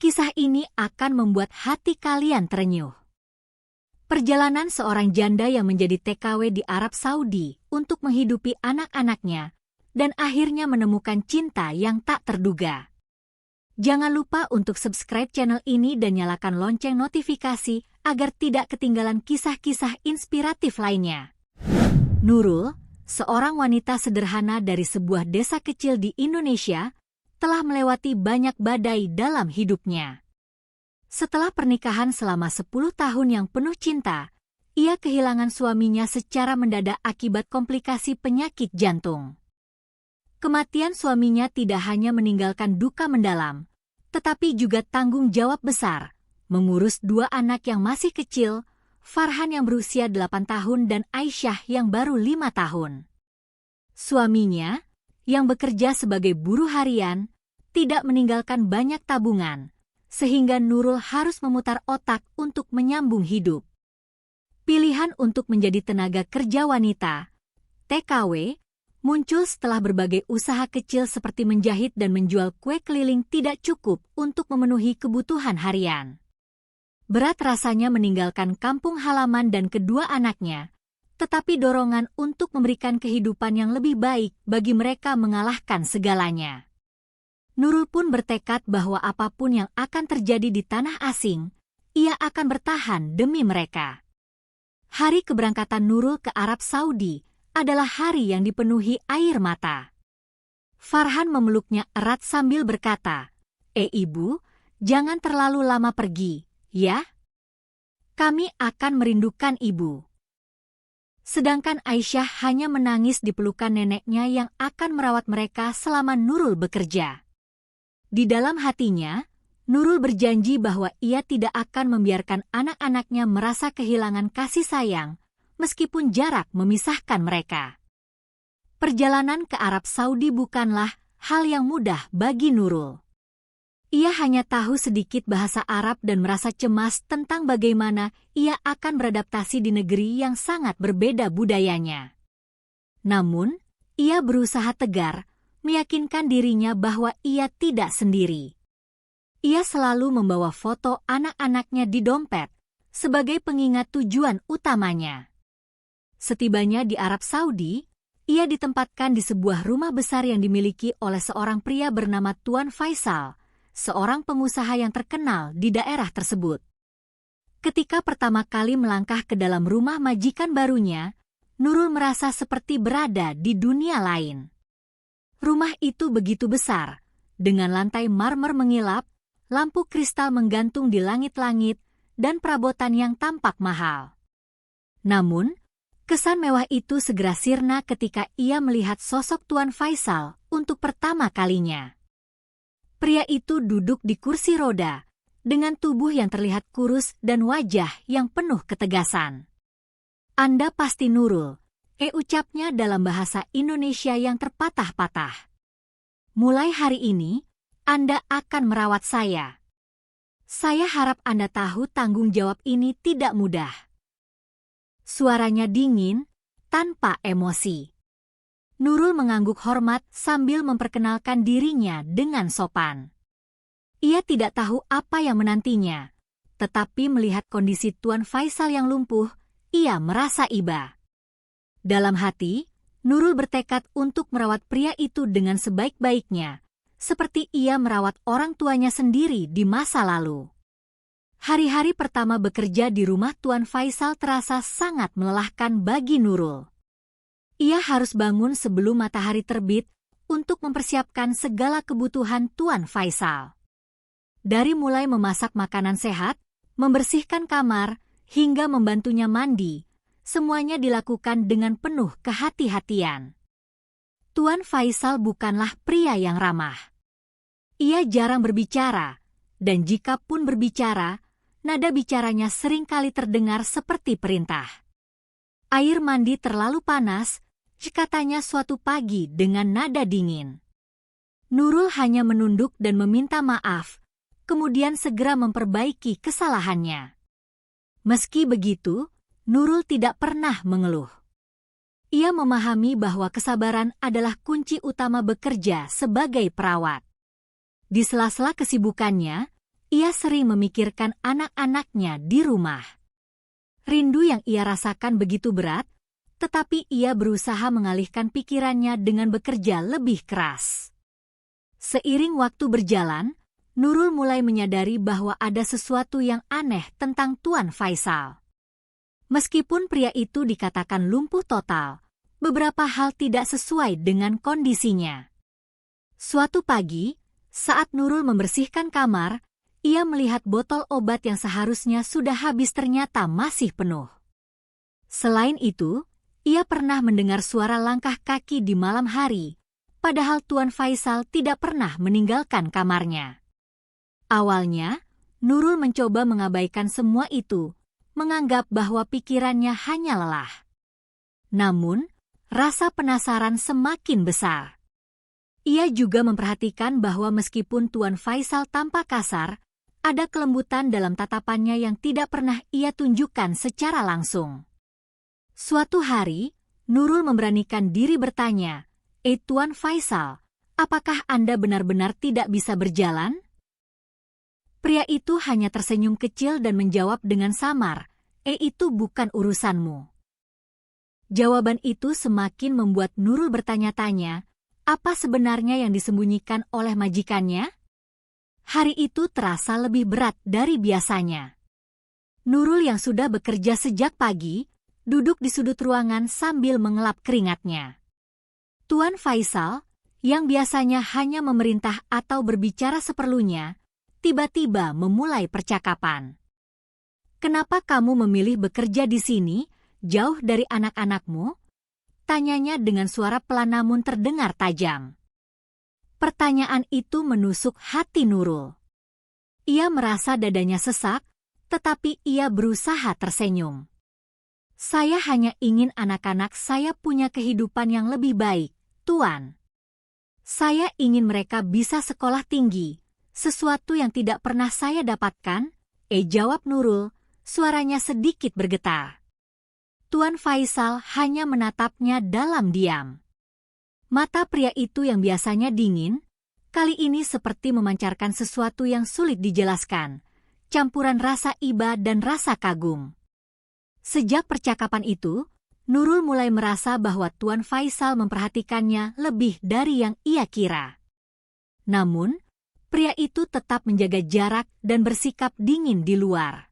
Kisah ini akan membuat hati kalian terenyuh. Perjalanan seorang janda yang menjadi TKW di Arab Saudi untuk menghidupi anak-anaknya dan akhirnya menemukan cinta yang tak terduga. Jangan lupa untuk subscribe channel ini dan nyalakan lonceng notifikasi agar tidak ketinggalan kisah-kisah inspiratif lainnya. Nurul, seorang wanita sederhana dari sebuah desa kecil di Indonesia, telah melewati banyak badai dalam hidupnya. Setelah pernikahan selama 10 tahun yang penuh cinta, ia kehilangan suaminya secara mendadak akibat komplikasi penyakit jantung. Kematian suaminya tidak hanya meninggalkan duka mendalam, tetapi juga tanggung jawab besar, mengurus 2 anak yang masih kecil, Farhan yang berusia 8 tahun dan Aisyah yang baru 5 tahun. Suaminya, yang bekerja sebagai buruh harian, tidak meninggalkan banyak tabungan, sehingga Nurul harus memutar otak untuk menyambung hidup. Pilihan untuk menjadi tenaga kerja wanita, TKW, muncul setelah berbagai usaha kecil seperti menjahit dan menjual kue keliling tidak cukup untuk memenuhi kebutuhan harian. Berat rasanya meninggalkan kampung halaman dan kedua anaknya, tetapi dorongan untuk memberikan kehidupan yang lebih baik bagi mereka mengalahkan segalanya. Nurul pun bertekad bahwa apapun yang akan terjadi di tanah asing, ia akan bertahan demi mereka. Hari keberangkatan Nurul ke Arab Saudi adalah hari yang dipenuhi air mata. Farhan memeluknya erat sambil berkata, Ibu, jangan terlalu lama pergi, ya? Kami akan merindukan ibu." Sedangkan Aisyah hanya menangis di pelukan neneknya yang akan merawat mereka selama Nurul bekerja. Di dalam hatinya, Nurul berjanji bahwa ia tidak akan membiarkan anak-anaknya merasa kehilangan kasih sayang, meskipun jarak memisahkan mereka. Perjalanan ke Arab Saudi bukanlah hal yang mudah bagi Nurul. Ia hanya tahu sedikit bahasa Arab dan merasa cemas tentang bagaimana ia akan beradaptasi di negeri yang sangat berbeda budayanya. Namun, ia berusaha tegar, meyakinkan dirinya bahwa ia tidak sendiri. Ia selalu membawa foto anak-anaknya di dompet sebagai pengingat tujuan utamanya. Setibanya di Arab Saudi, ia ditempatkan di sebuah rumah besar yang dimiliki oleh seorang pria bernama Tuan Faisal, seorang pengusaha yang terkenal di daerah tersebut. Ketika pertama kali melangkah ke dalam rumah majikan barunya, Nurul merasa seperti berada di dunia lain. Rumah itu begitu besar, dengan lantai marmer mengilap, lampu kristal menggantung di langit-langit, dan perabotan yang tampak mahal. Namun, kesan mewah itu segera sirna ketika ia melihat sosok Tuan Faisal untuk pertama kalinya. Pria itu duduk di kursi roda, dengan tubuh yang terlihat kurus dan wajah yang penuh ketegasan. "Anda pasti Nurul," ucapnya dalam bahasa Indonesia yang terpatah-patah. "Mulai hari ini, Anda akan merawat saya. Saya harap Anda tahu tanggung jawab ini tidak mudah." Suaranya dingin, tanpa emosi. Nurul mengangguk hormat sambil memperkenalkan dirinya dengan sopan. Ia tidak tahu apa yang menantinya, tetapi melihat kondisi Tuan Faisal yang lumpuh, ia merasa iba. Dalam hati, Nurul bertekad untuk merawat pria itu dengan sebaik-baiknya, seperti ia merawat orang tuanya sendiri di masa lalu. Hari-hari pertama bekerja di rumah Tuan Faisal terasa sangat melelahkan bagi Nurul. Ia harus bangun sebelum matahari terbit untuk mempersiapkan segala kebutuhan Tuan Faisal. Dari mulai memasak makanan sehat, membersihkan kamar, hingga membantunya mandi, semuanya dilakukan dengan penuh kehati-hatian. Tuan Faisal bukanlah pria yang ramah. Ia jarang berbicara, dan jika pun berbicara, nada bicaranya seringkali terdengar seperti perintah. Air mandi terlalu panas, katanya suatu pagi dengan nada dingin. Nurul hanya menunduk dan meminta maaf, kemudian segera memperbaiki kesalahannya. Meski begitu, Nurul tidak pernah mengeluh. Ia memahami bahwa kesabaran adalah kunci utama bekerja sebagai perawat. Di sela-sela kesibukannya, ia sering memikirkan anak-anaknya di rumah. Rindu yang ia rasakan begitu berat, tetapi ia berusaha mengalihkan pikirannya dengan bekerja lebih keras. Seiring waktu berjalan, Nurul mulai menyadari bahwa ada sesuatu yang aneh tentang Tuan Faisal. Meskipun pria itu dikatakan lumpuh total, beberapa hal tidak sesuai dengan kondisinya. Suatu pagi, saat Nurul membersihkan kamar, ia melihat botol obat yang seharusnya sudah habis ternyata masih penuh. Selain itu, ia pernah mendengar suara langkah kaki di malam hari, padahal Tuan Faisal tidak pernah meninggalkan kamarnya. Awalnya, Nurul mencoba mengabaikan semua itu, menganggap bahwa pikirannya hanya lelah. Namun, rasa penasaran semakin besar. Ia juga memperhatikan bahwa meskipun Tuan Faisal tampak kasar, ada kelembutan dalam tatapannya yang tidak pernah ia tunjukkan secara langsung. Suatu hari, Nurul memberanikan diri bertanya, Tuan Faisal, apakah Anda benar-benar tidak bisa berjalan?" Pria itu hanya tersenyum kecil dan menjawab dengan samar, itu bukan urusanmu." Jawaban itu semakin membuat Nurul bertanya-tanya, apa sebenarnya yang disembunyikan oleh majikannya? Hari itu terasa lebih berat dari biasanya. Nurul yang sudah bekerja sejak pagi, duduk di sudut ruangan sambil mengelap keringatnya. Tuan Faisal, yang biasanya hanya memerintah atau berbicara seperlunya, tiba-tiba memulai percakapan. "Kenapa kamu memilih bekerja di sini, jauh dari anak-anakmu?" tanyanya dengan suara pelan namun terdengar tajam. Pertanyaan itu menusuk hati Nurul. Ia merasa dadanya sesak, tetapi ia berusaha tersenyum. "Saya hanya ingin anak-anak saya punya kehidupan yang lebih baik, Tuan. Saya ingin mereka bisa sekolah tinggi, sesuatu yang tidak pernah saya dapatkan," jawab Nurul, suaranya sedikit bergetar. Tuan Faisal hanya menatapnya dalam diam. Mata pria itu yang biasanya dingin, kali ini seperti memancarkan sesuatu yang sulit dijelaskan, campuran rasa iba dan rasa kagum. Sejak percakapan itu, Nurul mulai merasa bahwa Tuan Faisal memperhatikannya lebih dari yang ia kira. Namun, pria itu tetap menjaga jarak dan bersikap dingin di luar.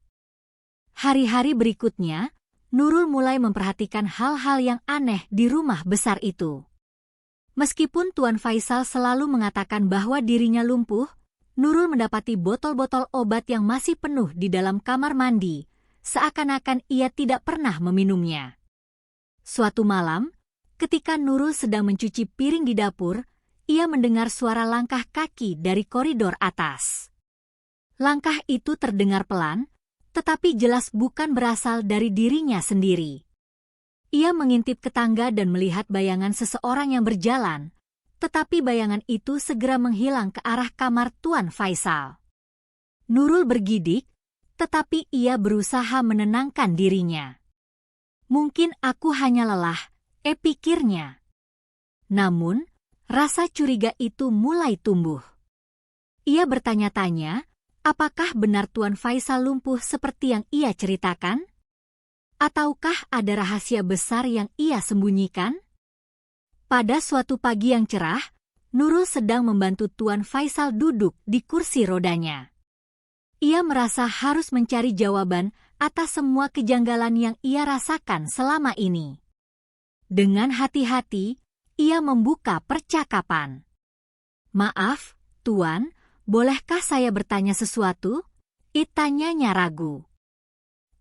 Hari-hari berikutnya, Nurul mulai memperhatikan hal-hal yang aneh di rumah besar itu. Meskipun Tuan Faisal selalu mengatakan bahwa dirinya lumpuh, Nurul mendapati botol-botol obat yang masih penuh di dalam kamar mandi, seakan-akan ia tidak pernah meminumnya. Suatu malam, ketika Nurul sedang mencuci piring di dapur, ia mendengar suara langkah kaki dari koridor atas. Langkah itu terdengar pelan, tetapi jelas bukan berasal dari dirinya sendiri. Ia mengintip ke tangga dan melihat bayangan seseorang yang berjalan, tetapi bayangan itu segera menghilang ke arah kamar Tuan Faisal. Nurul bergidik, tetapi ia berusaha menenangkan dirinya. "Mungkin aku hanya lelah," pikirnya. Namun, rasa curiga itu mulai tumbuh. Ia bertanya-tanya, apakah benar Tuan Faisal lumpuh seperti yang ia ceritakan? Ataukah ada rahasia besar yang ia sembunyikan? Pada suatu pagi yang cerah, Nurul sedang membantu Tuan Faisal duduk di kursi rodanya. Ia merasa harus mencari jawaban atas semua kejanggalan yang ia rasakan selama ini. Dengan hati-hati, ia membuka percakapan. "Maaf, Tuan, bolehkah saya bertanya sesuatu?" tanyanya ragu.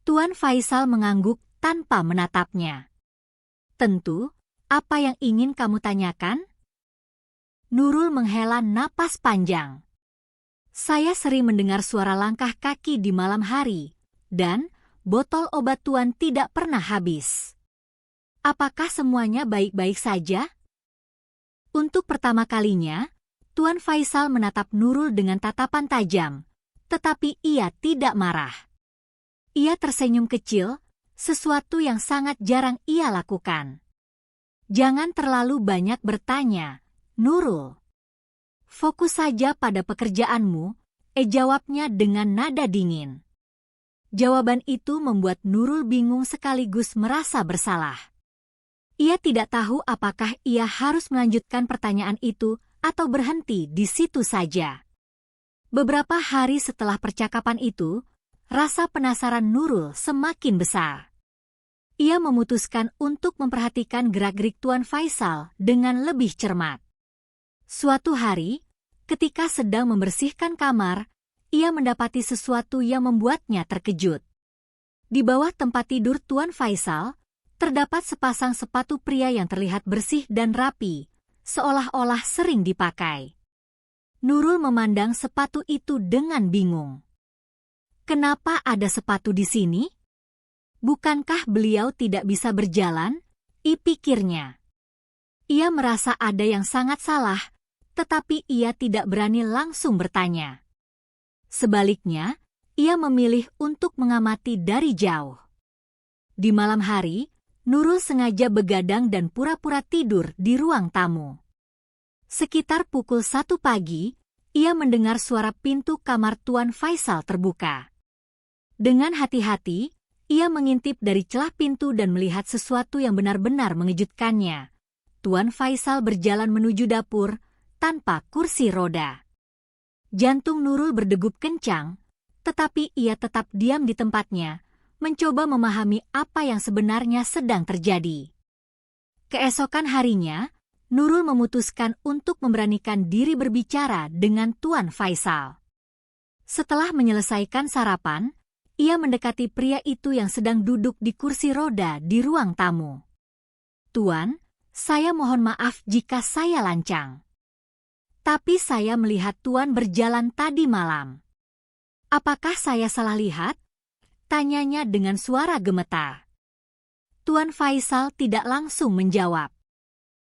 Tuan Faisal mengangguk tanpa menatapnya. "Tentu, apa yang ingin kamu tanyakan?" Nurul menghela napas panjang. "Saya sering mendengar suara langkah kaki di malam hari, dan botol obat Tuan tidak pernah habis. Apakah semuanya baik-baik saja?" Untuk pertama kalinya, Tuan Faisal menatap Nurul dengan tatapan tajam, tetapi ia tidak marah. Ia tersenyum kecil, sesuatu yang sangat jarang ia lakukan. "Jangan terlalu banyak bertanya, Nurul. Fokus saja pada pekerjaanmu, Jawabnya dengan nada dingin. Jawaban itu membuat Nurul bingung sekaligus merasa bersalah. Ia tidak tahu apakah ia harus melanjutkan pertanyaan itu atau berhenti di situ saja. Beberapa hari setelah percakapan itu, rasa penasaran Nurul semakin besar. Ia memutuskan untuk memperhatikan gerak-gerik Tuan Faisal dengan lebih cermat. Suatu hari, ketika sedang membersihkan kamar, ia mendapati sesuatu yang membuatnya terkejut. Di bawah tempat tidur Tuan Faisal, terdapat sepasang sepatu pria yang terlihat bersih dan rapi, seolah-olah sering dipakai. Nurul memandang sepatu itu dengan bingung. Kenapa ada sepatu di sini? Bukankah beliau tidak bisa berjalan? Pikirnya. Ia merasa ada yang sangat salah, tetapi ia tidak berani langsung bertanya. Sebaliknya, ia memilih untuk mengamati dari jauh. Di malam hari, Nurul sengaja begadang dan pura-pura tidur di ruang tamu. Sekitar pukul 1 pagi, ia mendengar suara pintu kamar Tuan Faisal terbuka. Dengan hati-hati, ia mengintip dari celah pintu dan melihat sesuatu yang benar-benar mengejutkannya. Tuan Faisal berjalan menuju dapur tanpa kursi roda. Jantung Nurul berdegup kencang, tetapi ia tetap diam di tempatnya, mencoba memahami apa yang sebenarnya sedang terjadi. Keesokan harinya, Nurul memutuskan untuk memberanikan diri berbicara dengan Tuan Faisal. Setelah menyelesaikan sarapan, ia mendekati pria itu yang sedang duduk di kursi roda di ruang tamu. "Tuan, saya mohon maaf jika saya lancang. Tapi saya melihat Tuan berjalan tadi malam. Apakah saya salah lihat?" tanyanya dengan suara gemetar. Tuan Faisal tidak langsung menjawab.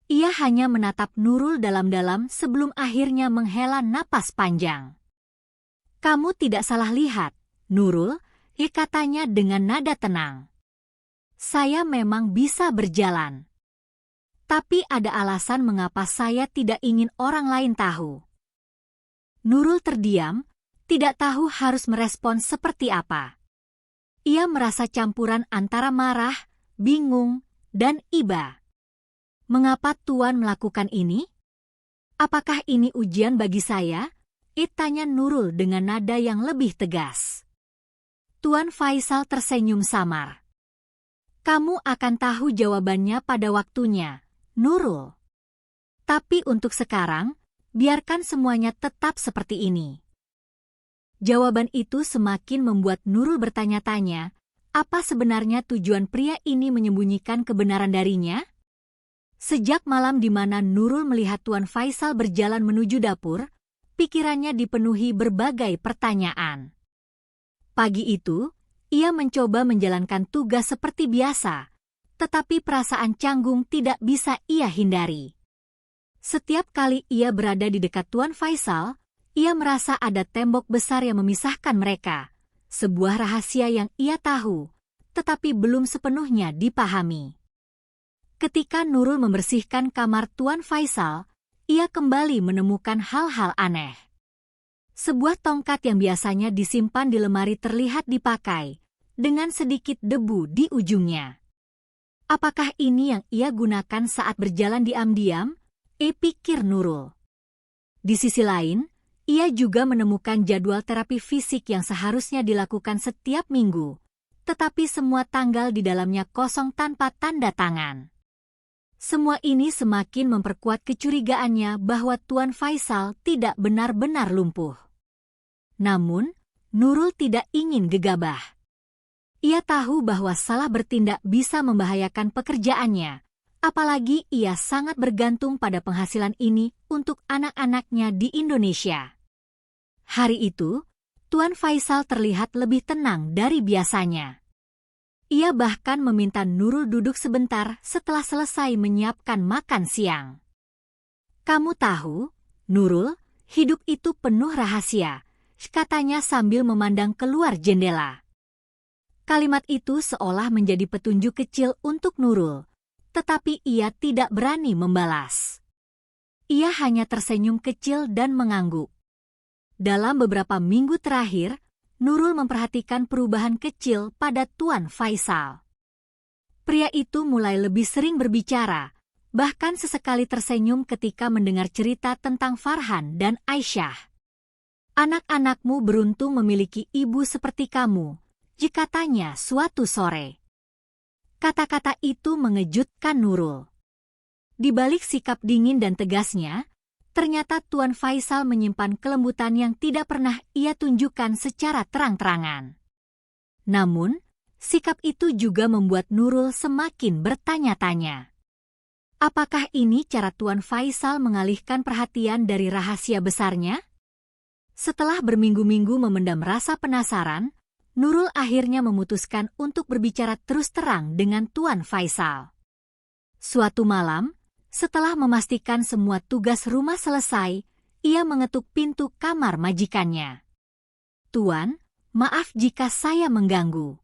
Ia hanya menatap Nurul dalam-dalam sebelum akhirnya menghela napas panjang. "Kamu tidak salah lihat, Nurul," katanya dengan nada tenang. "Saya memang bisa berjalan. Tapi ada alasan mengapa saya tidak ingin orang lain tahu." Nurul terdiam, tidak tahu harus merespons seperti apa. Ia merasa campuran antara marah, bingung, dan iba. "Mengapa Tuan melakukan ini? Apakah ini ujian bagi saya?" tanya Nurul dengan nada yang lebih tegas. Tuan Faisal tersenyum samar. "Kamu akan tahu jawabannya pada waktunya, Nurul. Tapi untuk sekarang, biarkan semuanya tetap seperti ini." Jawaban itu semakin membuat Nurul bertanya-tanya, apa sebenarnya tujuan pria ini menyembunyikan kebenaran darinya? Sejak malam di mana Nurul melihat Tuan Faisal berjalan menuju dapur, pikirannya dipenuhi berbagai pertanyaan. Pagi itu, ia mencoba menjalankan tugas seperti biasa, tetapi perasaan canggung tidak bisa ia hindari. Setiap kali ia berada di dekat Tuan Faisal, ia merasa ada tembok besar yang memisahkan mereka, sebuah rahasia yang ia tahu, tetapi belum sepenuhnya dipahami. Ketika Nurul membersihkan kamar Tuan Faisal, ia kembali menemukan hal-hal aneh. Sebuah tongkat yang biasanya disimpan di lemari terlihat dipakai, dengan sedikit debu di ujungnya. Apakah ini yang ia gunakan saat berjalan diam-diam? Pikir Nurul. Di sisi lain, ia juga menemukan jadwal terapi fisik yang seharusnya dilakukan setiap minggu, tetapi semua tanggal di dalamnya kosong tanpa tanda tangan. Semua ini semakin memperkuat kecurigaannya bahwa Tuan Faisal tidak benar-benar lumpuh. Namun, Nurul tidak ingin gegabah. Ia tahu bahwa salah bertindak bisa membahayakan pekerjaannya, apalagi ia sangat bergantung pada penghasilan ini untuk anak-anaknya di Indonesia. Hari itu, Tuan Faisal terlihat lebih tenang dari biasanya. Ia bahkan meminta Nurul duduk sebentar setelah selesai menyiapkan makan siang. "Kamu tahu, Nurul, hidup itu penuh rahasia," katanya sambil memandang keluar jendela. Kalimat itu seolah menjadi petunjuk kecil untuk Nurul, tetapi ia tidak berani membalas. Ia hanya tersenyum kecil dan mengangguk. Dalam beberapa minggu terakhir, Nurul memperhatikan perubahan kecil pada Tuan Faisal. Pria itu mulai lebih sering berbicara, bahkan sesekali tersenyum ketika mendengar cerita tentang Farhan dan Aisyah. "Anak-anakmu beruntung memiliki ibu seperti kamu," katanya suatu sore. Kata-kata itu mengejutkan Nurul. Di balik sikap dingin dan tegasnya, ternyata Tuan Faisal menyimpan kelembutan yang tidak pernah ia tunjukkan secara terang-terangan. Namun, sikap itu juga membuat Nurul semakin bertanya-tanya. Apakah ini cara Tuan Faisal mengalihkan perhatian dari rahasia besarnya? Setelah berminggu-minggu memendam rasa penasaran, Nurul akhirnya memutuskan untuk berbicara terus terang dengan Tuan Faisal. Suatu malam, setelah memastikan semua tugas rumah selesai, ia mengetuk pintu kamar majikannya. "Tuan, maaf jika saya mengganggu.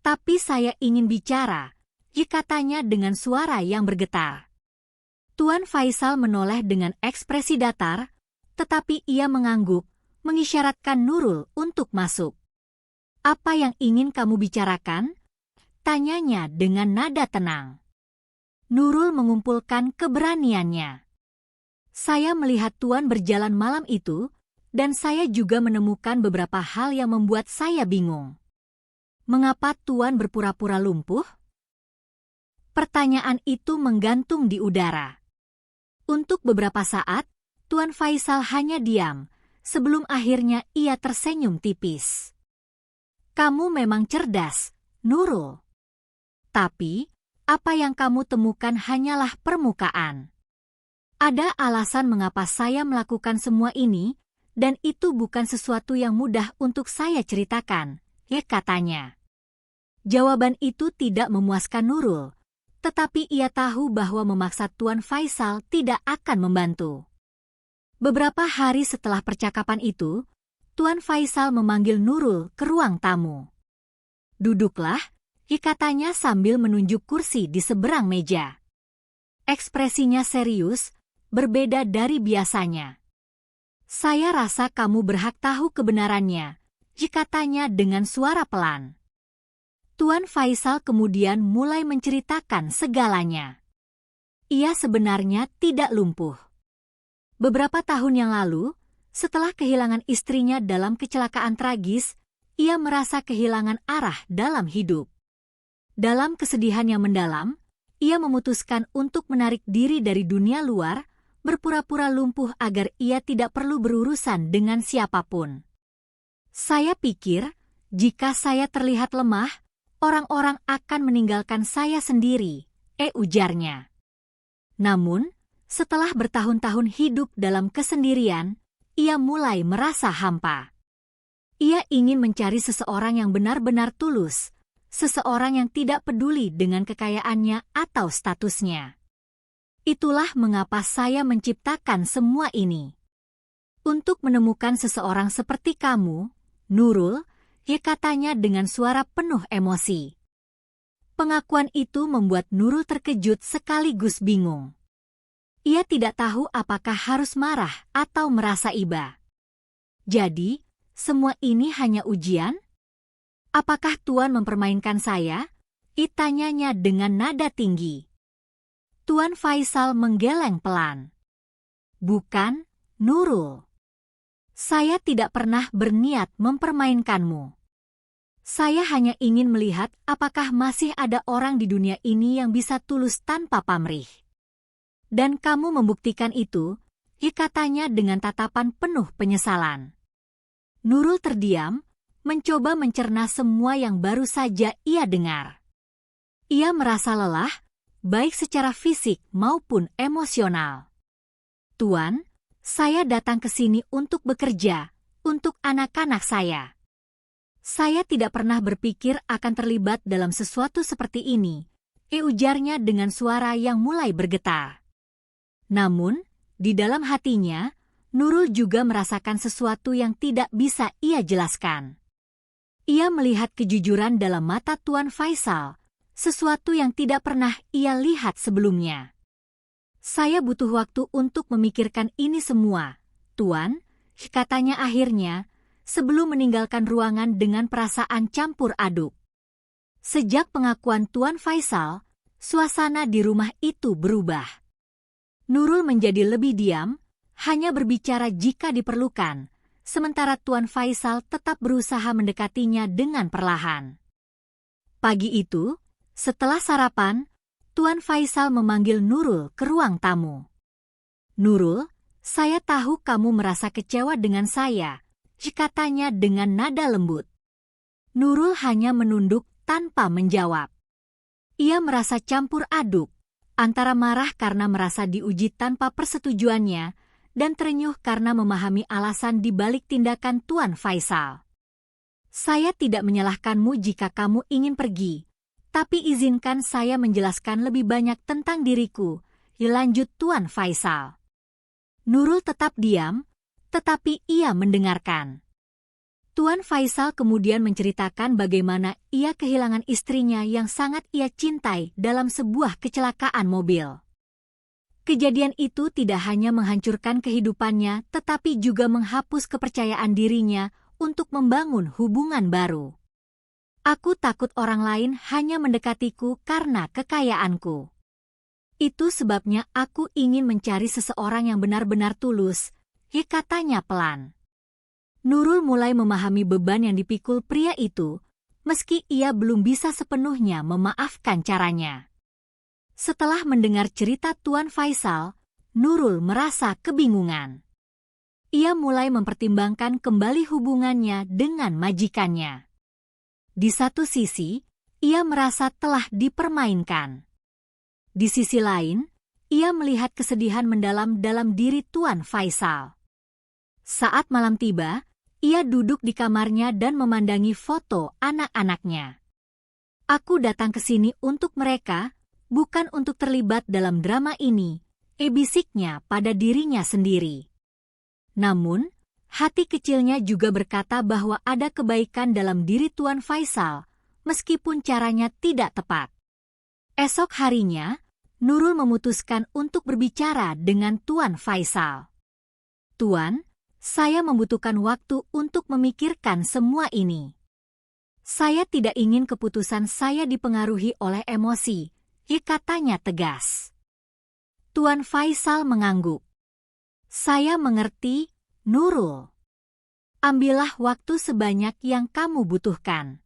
Tapi saya ingin bicara," katanya dengan suara yang bergetar. Tuan Faisal menoleh dengan ekspresi datar, tetapi ia mengangguk, mengisyaratkan Nurul untuk masuk. "Apa yang ingin kamu bicarakan?" tanyanya dengan nada tenang. Nurul mengumpulkan keberaniannya. "Saya melihat Tuan berjalan malam itu, dan saya juga menemukan beberapa hal yang membuat saya bingung." "Mengapa Tuan berpura-pura lumpuh?" Pertanyaan itu menggantung di udara. Untuk beberapa saat, Tuan Faisal hanya diam, sebelum akhirnya ia tersenyum tipis. "Kamu memang cerdas, Nurul. Tapi, apa yang kamu temukan hanyalah permukaan. Ada alasan mengapa saya melakukan semua ini, dan itu bukan sesuatu yang mudah untuk saya ceritakan," katanya. Jawaban itu tidak memuaskan Nurul, tetapi ia tahu bahwa memaksa Tuan Faisal tidak akan membantu. Beberapa hari setelah percakapan itu, Tuan Faisal memanggil Nurul ke ruang tamu. "Duduklah," katanya sambil menunjuk kursi di seberang meja. Ekspresinya serius, berbeda dari biasanya. "Saya rasa kamu berhak tahu kebenarannya," katanya dengan suara pelan. Tuan Faisal kemudian mulai menceritakan segalanya. Ia sebenarnya tidak lumpuh. Beberapa tahun yang lalu, setelah kehilangan istrinya dalam kecelakaan tragis, ia merasa kehilangan arah dalam hidup. Dalam kesedihan yang mendalam, ia memutuskan untuk menarik diri dari dunia luar, berpura-pura lumpuh agar ia tidak perlu berurusan dengan siapapun. "Saya pikir, jika saya terlihat lemah, orang-orang akan meninggalkan saya sendiri," ujarnya. Namun, setelah bertahun-tahun hidup dalam kesendirian, ia mulai merasa hampa. Ia ingin mencari seseorang yang benar-benar tulus, seseorang yang tidak peduli dengan kekayaannya atau statusnya. "Itulah mengapa saya menciptakan semua ini. Untuk menemukan seseorang seperti kamu, Nurul," katanya dengan suara penuh emosi. Pengakuan itu membuat Nurul terkejut sekaligus bingung. Ia tidak tahu apakah harus marah atau merasa iba. "Jadi, semua ini hanya ujian? Apakah Tuan mempermainkan saya?" tanyanya dengan nada tinggi. Tuan Faisal menggeleng pelan. "Bukan, Nurul. Saya tidak pernah berniat mempermainkanmu. Saya hanya ingin melihat apakah masih ada orang di dunia ini yang bisa tulus tanpa pamrih. Dan kamu membuktikan itu," katanya dengan tatapan penuh penyesalan. Nurul terdiam, mencoba mencerna semua yang baru saja ia dengar. Ia merasa lelah, baik secara fisik maupun emosional. "Tuan, saya datang ke sini untuk bekerja, untuk anak-anak saya. Saya tidak pernah berpikir akan terlibat dalam sesuatu seperti ini," ujarnya dengan suara yang mulai bergetar. Namun, di dalam hatinya, Nurul juga merasakan sesuatu yang tidak bisa ia jelaskan. Ia melihat kejujuran dalam mata Tuan Faisal, sesuatu yang tidak pernah ia lihat sebelumnya. "Saya butuh waktu untuk memikirkan ini semua, Tuan," katanya akhirnya, sebelum meninggalkan ruangan dengan perasaan campur aduk. Sejak pengakuan Tuan Faisal, suasana di rumah itu berubah. Nurul menjadi lebih diam, hanya berbicara jika diperlukan, sementara Tuan Faisal tetap berusaha mendekatinya dengan perlahan. Pagi itu, setelah sarapan, Tuan Faisal memanggil Nurul ke ruang tamu. "Nurul, saya tahu kamu merasa kecewa dengan saya," katanya dengan nada lembut. Nurul hanya menunduk tanpa menjawab. Ia merasa campur aduk, antara marah karena merasa diuji tanpa persetujuannya, dan terenyuh karena memahami alasan di balik tindakan Tuan Faisal. "Saya tidak menyalahkanmu jika kamu ingin pergi, tapi izinkan saya menjelaskan lebih banyak tentang diriku," lanjut Tuan Faisal. Nurul tetap diam, tetapi ia mendengarkan. Tuan Faisal kemudian menceritakan bagaimana ia kehilangan istrinya yang sangat ia cintai dalam sebuah kecelakaan mobil. Kejadian itu tidak hanya menghancurkan kehidupannya, tetapi juga menghapus kepercayaan dirinya untuk membangun hubungan baru. "Aku takut orang lain hanya mendekatiku karena kekayaanku. Itu sebabnya aku ingin mencari seseorang yang benar-benar tulus," katanya pelan. Nurul mulai memahami beban yang dipikul pria itu, meski ia belum bisa sepenuhnya memaafkan caranya. Setelah mendengar cerita Tuan Faisal, Nurul merasa kebingungan. Ia mulai mempertimbangkan kembali hubungannya dengan majikannya. Di satu sisi, ia merasa telah dipermainkan. Di sisi lain, ia melihat kesedihan mendalam dalam diri Tuan Faisal. Saat malam tiba, ia duduk di kamarnya dan memandangi foto anak-anaknya. "Aku datang ke sini untuk mereka, bukan untuk terlibat dalam drama ini," bisiknya pada dirinya sendiri. Namun, hati kecilnya juga berkata bahwa ada kebaikan dalam diri Tuan Faisal, meskipun caranya tidak tepat. Esok harinya, Nurul memutuskan untuk berbicara dengan Tuan Faisal. "Tuan, saya membutuhkan waktu untuk memikirkan semua ini. Saya tidak ingin keputusan saya dipengaruhi oleh emosi," katanya tegas. Tuan Faisal mengangguk. "Saya mengerti, Nurul. Ambillah waktu sebanyak yang kamu butuhkan.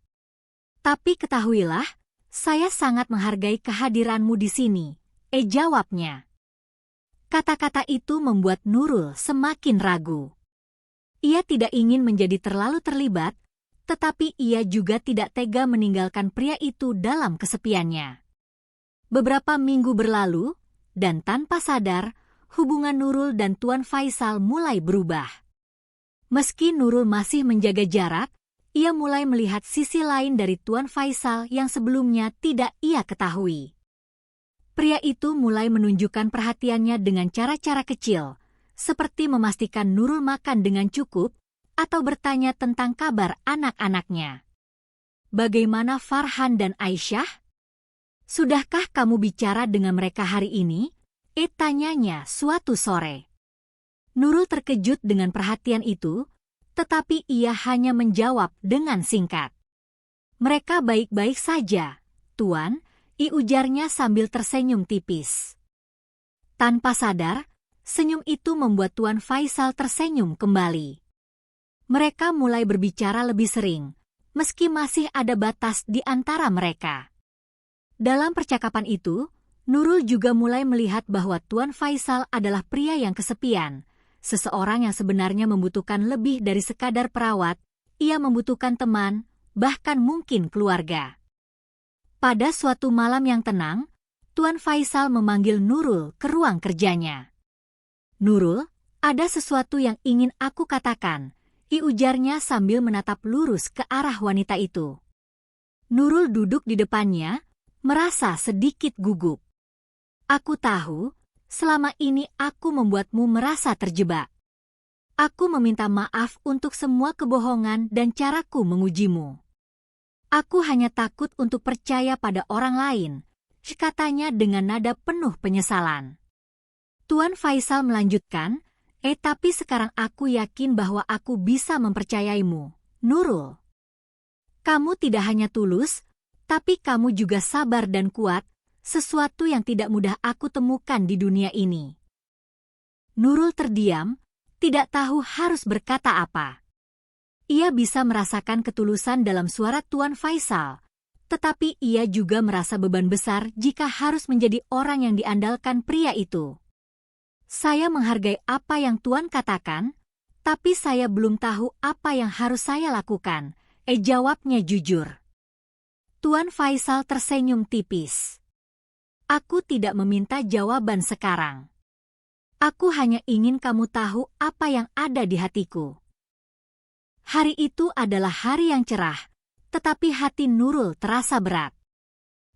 Tapi ketahuilah, saya sangat menghargai kehadiranmu di sini," jawabnya. Kata-kata itu membuat Nurul semakin ragu. Ia tidak ingin menjadi terlalu terlibat, tetapi ia juga tidak tega meninggalkan pria itu dalam kesepiannya. Beberapa minggu berlalu, dan tanpa sadar, hubungan Nurul dan Tuan Faisal mulai berubah. Meski Nurul masih menjaga jarak, ia mulai melihat sisi lain dari Tuan Faisal yang sebelumnya tidak ia ketahui. Pria itu mulai menunjukkan perhatiannya dengan cara-cara kecil, seperti memastikan Nurul makan dengan cukup atau bertanya tentang kabar anak-anaknya. "Bagaimana Farhan dan Aisyah? Sudahkah kamu bicara dengan mereka hari ini?" tanyanya suatu sore. Nurul terkejut dengan perhatian itu, tetapi ia hanya menjawab dengan singkat. "Mereka baik-baik saja, Tuan," ujarnya sambil tersenyum tipis. Tanpa sadar, senyum itu membuat Tuan Faisal tersenyum kembali. Mereka mulai berbicara lebih sering, meski masih ada batas di antara mereka. Dalam percakapan itu, Nurul juga mulai melihat bahwa Tuan Faisal adalah pria yang kesepian, seseorang yang sebenarnya membutuhkan lebih dari sekadar perawat, ia membutuhkan teman, bahkan mungkin keluarga. Pada suatu malam yang tenang, Tuan Faisal memanggil Nurul ke ruang kerjanya. "Nurul, ada sesuatu yang ingin aku katakan," ujarnya sambil menatap lurus ke arah wanita itu. Nurul duduk di depannya, merasa sedikit gugup. "Aku tahu, selama ini aku membuatmu merasa terjebak. Aku meminta maaf untuk semua kebohongan dan caraku mengujimu. Aku hanya takut untuk percaya pada orang lain," katanya dengan nada penuh penyesalan. Tuan Faisal melanjutkan, Tapi sekarang aku yakin bahwa aku bisa mempercayaimu, Nurul. Kamu tidak hanya tulus, tapi kamu juga sabar dan kuat, sesuatu yang tidak mudah aku temukan di dunia ini. Nurul terdiam, tidak tahu harus berkata apa. Ia bisa merasakan ketulusan dalam suara Tuan Faisal, tetapi ia juga merasa beban besar jika harus menjadi orang yang diandalkan pria itu. Saya menghargai apa yang Tuan katakan, tapi saya belum tahu apa yang harus saya lakukan, jawabnya jujur. Tuan Faisal tersenyum tipis. Aku tidak meminta jawaban sekarang. Aku hanya ingin kamu tahu apa yang ada di hatiku. Hari itu adalah hari yang cerah, tetapi hati Nurul terasa berat.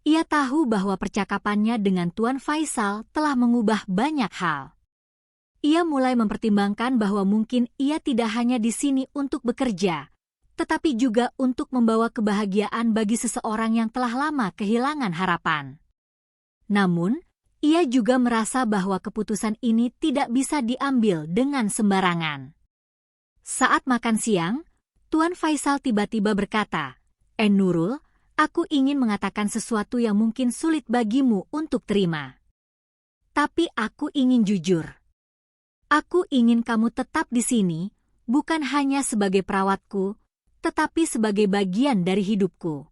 Ia tahu bahwa percakapannya dengan Tuan Faisal telah mengubah banyak hal. Ia mulai mempertimbangkan bahwa mungkin ia tidak hanya di sini untuk bekerja, tetapi juga untuk membawa kebahagiaan bagi seseorang yang telah lama kehilangan harapan. Namun, ia juga merasa bahwa keputusan ini tidak bisa diambil dengan sembarangan. Saat makan siang, Tuan Faisal tiba-tiba berkata, Nurul, aku ingin mengatakan sesuatu yang mungkin sulit bagimu untuk terima. Tapi aku ingin jujur. Aku ingin kamu tetap di sini, bukan hanya sebagai perawatku, tetapi sebagai bagian dari hidupku.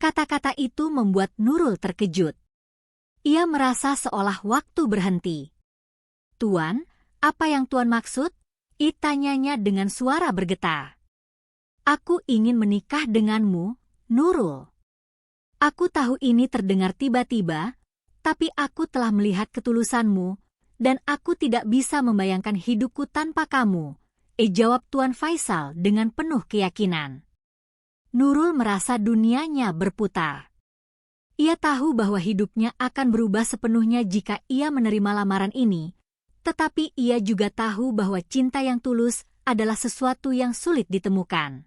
Kata-kata itu membuat Nurul terkejut. Ia merasa seolah waktu berhenti. Tuan, apa yang Tuan maksud? Tanyanya dengan suara bergetar. Aku ingin menikah denganmu, Nurul. Aku tahu ini terdengar tiba-tiba, tapi aku telah melihat ketulusanmu, dan aku tidak bisa membayangkan hidupku tanpa kamu, jawab Tuan Faisal dengan penuh keyakinan. Nurul merasa dunianya berputar. Ia tahu bahwa hidupnya akan berubah sepenuhnya jika ia menerima lamaran ini, tetapi ia juga tahu bahwa cinta yang tulus adalah sesuatu yang sulit ditemukan.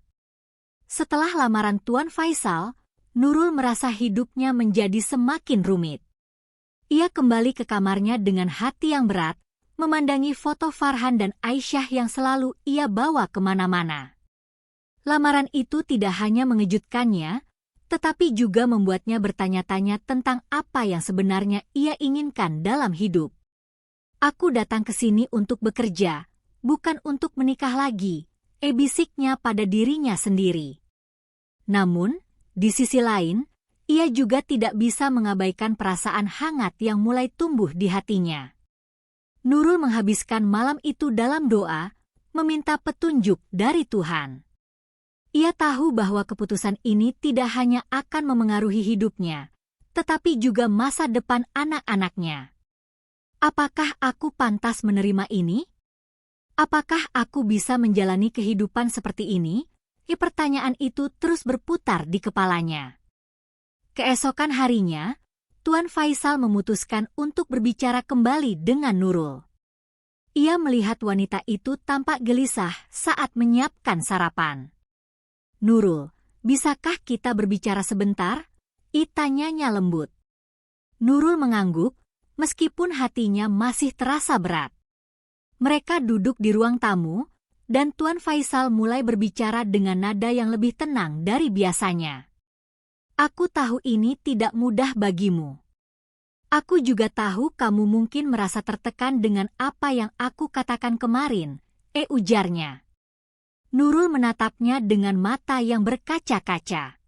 Setelah lamaran Tuan Faisal, Nurul merasa hidupnya menjadi semakin rumit. Ia kembali ke kamarnya dengan hati yang berat, memandangi foto Farhan dan Aisyah yang selalu ia bawa kemana-mana. Lamaran itu tidak hanya mengejutkannya, tetapi juga membuatnya bertanya-tanya tentang apa yang sebenarnya ia inginkan dalam hidup. Aku datang ke sini untuk bekerja, bukan untuk menikah lagi, bisiknya pada dirinya sendiri. Namun, di sisi lain, ia juga tidak bisa mengabaikan perasaan hangat yang mulai tumbuh di hatinya. Nurul menghabiskan malam itu dalam doa, meminta petunjuk dari Tuhan. Ia tahu bahwa keputusan ini tidak hanya akan memengaruhi hidupnya, tetapi juga masa depan anak-anaknya. Apakah aku pantas menerima ini? Apakah aku bisa menjalani kehidupan seperti ini? Pertanyaan itu terus berputar di kepalanya. Keesokan harinya, Tuan Faisal memutuskan untuk berbicara kembali dengan Nurul. Ia melihat wanita itu tampak gelisah saat menyiapkan sarapan. Nurul, bisakah kita berbicara sebentar? Tanyanya lembut. Nurul mengangguk, meskipun hatinya masih terasa berat. Mereka duduk di ruang tamu, dan Tuan Faisal mulai berbicara dengan nada yang lebih tenang dari biasanya. Aku tahu ini tidak mudah bagimu. Aku juga tahu kamu mungkin merasa tertekan dengan apa yang aku katakan kemarin, ujarnya. Nurul menatapnya dengan mata yang berkaca-kaca.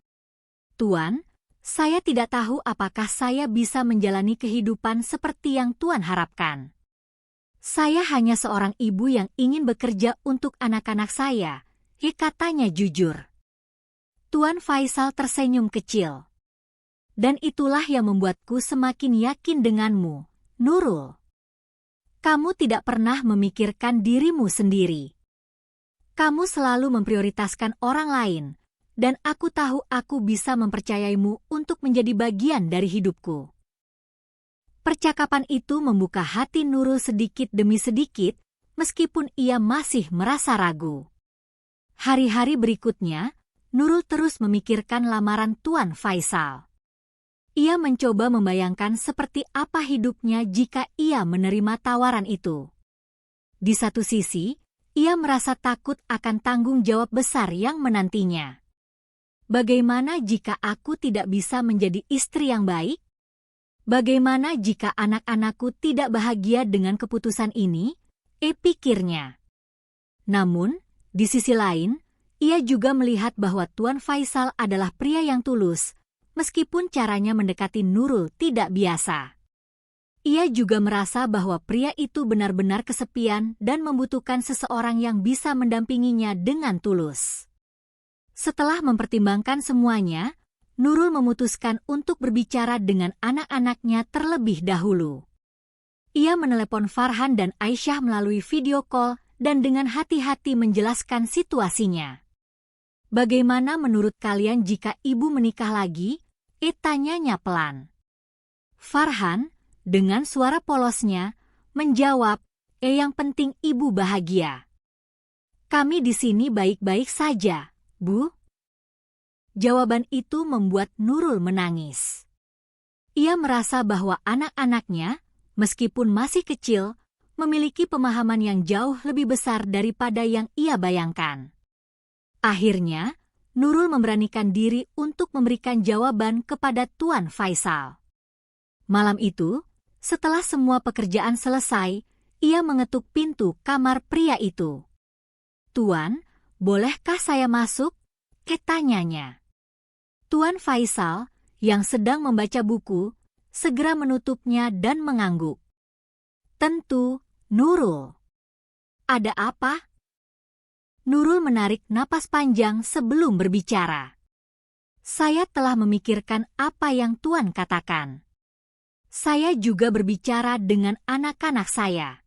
Tuan, saya tidak tahu apakah saya bisa menjalani kehidupan seperti yang Tuan harapkan. Saya hanya seorang ibu yang ingin bekerja untuk anak-anak saya, katanya jujur. Tuan Faisal tersenyum kecil. Dan itulah yang membuatku semakin yakin denganmu, Nurul. Kamu tidak pernah memikirkan dirimu sendiri. Kamu selalu memprioritaskan orang lain, dan aku tahu aku bisa mempercayaimu untuk menjadi bagian dari hidupku. Percakapan itu membuka hati Nurul sedikit demi sedikit, meskipun ia masih merasa ragu. Hari-hari berikutnya, Nurul terus memikirkan lamaran Tuan Faisal. Ia mencoba membayangkan seperti apa hidupnya jika ia menerima tawaran itu. Di satu sisi, ia merasa takut akan tanggung jawab besar yang menantinya. Bagaimana jika aku tidak bisa menjadi istri yang baik? Bagaimana jika anak-anakku tidak bahagia dengan keputusan ini? Pikirnya. Namun, di sisi lain, ia juga melihat bahwa Tuan Faisal adalah pria yang tulus, meskipun caranya mendekati Nurul tidak biasa. Ia juga merasa bahwa pria itu benar-benar kesepian dan membutuhkan seseorang yang bisa mendampinginya dengan tulus. Setelah mempertimbangkan semuanya, Nurul memutuskan untuk berbicara dengan anak-anaknya terlebih dahulu. Ia menelepon Farhan dan Aisyah melalui video call dan dengan hati-hati menjelaskan situasinya. "Bagaimana menurut kalian jika ibu menikah lagi?" tanyanya pelan. Farhan, dengan suara polosnya, menjawab, yang penting ibu bahagia." "Kami di sini baik-baik saja, Bu." Jawaban itu membuat Nurul menangis. Ia merasa bahwa anak-anaknya, meskipun masih kecil, memiliki pemahaman yang jauh lebih besar daripada yang ia bayangkan. Akhirnya, Nurul memberanikan diri untuk memberikan jawaban kepada Tuan Faisal. Malam itu, setelah semua pekerjaan selesai, ia mengetuk pintu kamar pria itu. "Tuan, bolehkah saya masuk?" tanyanya. Tuan Faisal, yang sedang membaca buku, segera menutupnya dan mengangguk. "Tentu, Nurul." "Ada apa?" Nurul menarik napas panjang sebelum berbicara. "Saya telah memikirkan apa yang Tuan katakan. Saya juga berbicara dengan anak-anak saya.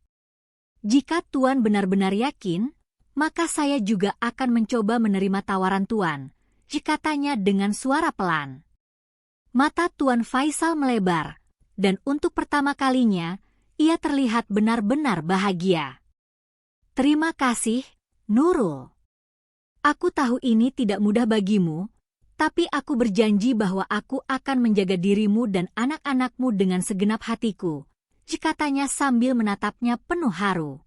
Jika Tuan benar-benar yakin, maka saya juga akan mencoba menerima tawaran Tuan," katanya dengan suara pelan. Mata Tuan Faisal melebar, dan untuk pertama kalinya, ia terlihat benar-benar bahagia. "Terima kasih, Nurul. Aku tahu ini tidak mudah bagimu, tapi aku berjanji bahwa aku akan menjaga dirimu dan anak-anakmu dengan segenap hatiku," katanya sambil menatapnya penuh haru.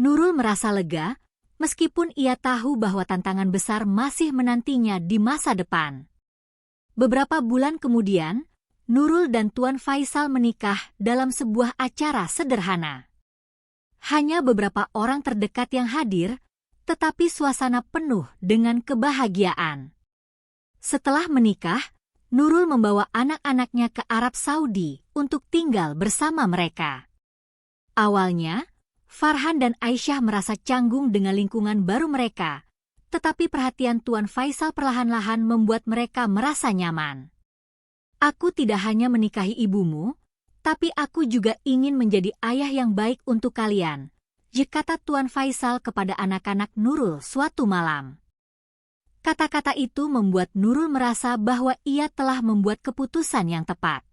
Nurul merasa lega, meskipun ia tahu bahwa tantangan besar masih menantinya di masa depan. Beberapa bulan kemudian, Nurul dan Tuan Faisal menikah dalam sebuah acara sederhana. Hanya beberapa orang terdekat yang hadir, tetapi suasana penuh dengan kebahagiaan. Setelah menikah, Nurul membawa anak-anaknya ke Arab Saudi untuk tinggal bersama mereka. Awalnya, Farhan dan Aisyah merasa canggung dengan lingkungan baru mereka, tetapi perhatian Tuan Faisal perlahan-lahan membuat mereka merasa nyaman. "Aku tidak hanya menikahi ibumu, tapi aku juga ingin menjadi ayah yang baik untuk kalian," kata Tuan Faisal kepada anak-anak Nurul suatu malam. Kata-kata itu membuat Nurul merasa bahwa ia telah membuat keputusan yang tepat.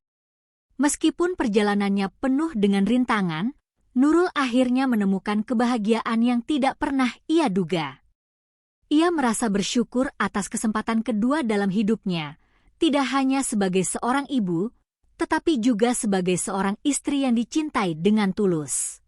Meskipun perjalanannya penuh dengan rintangan, Nurul akhirnya menemukan kebahagiaan yang tidak pernah ia duga. Ia merasa bersyukur atas kesempatan kedua dalam hidupnya, tidak hanya sebagai seorang ibu, tetapi juga sebagai seorang istri yang dicintai dengan tulus.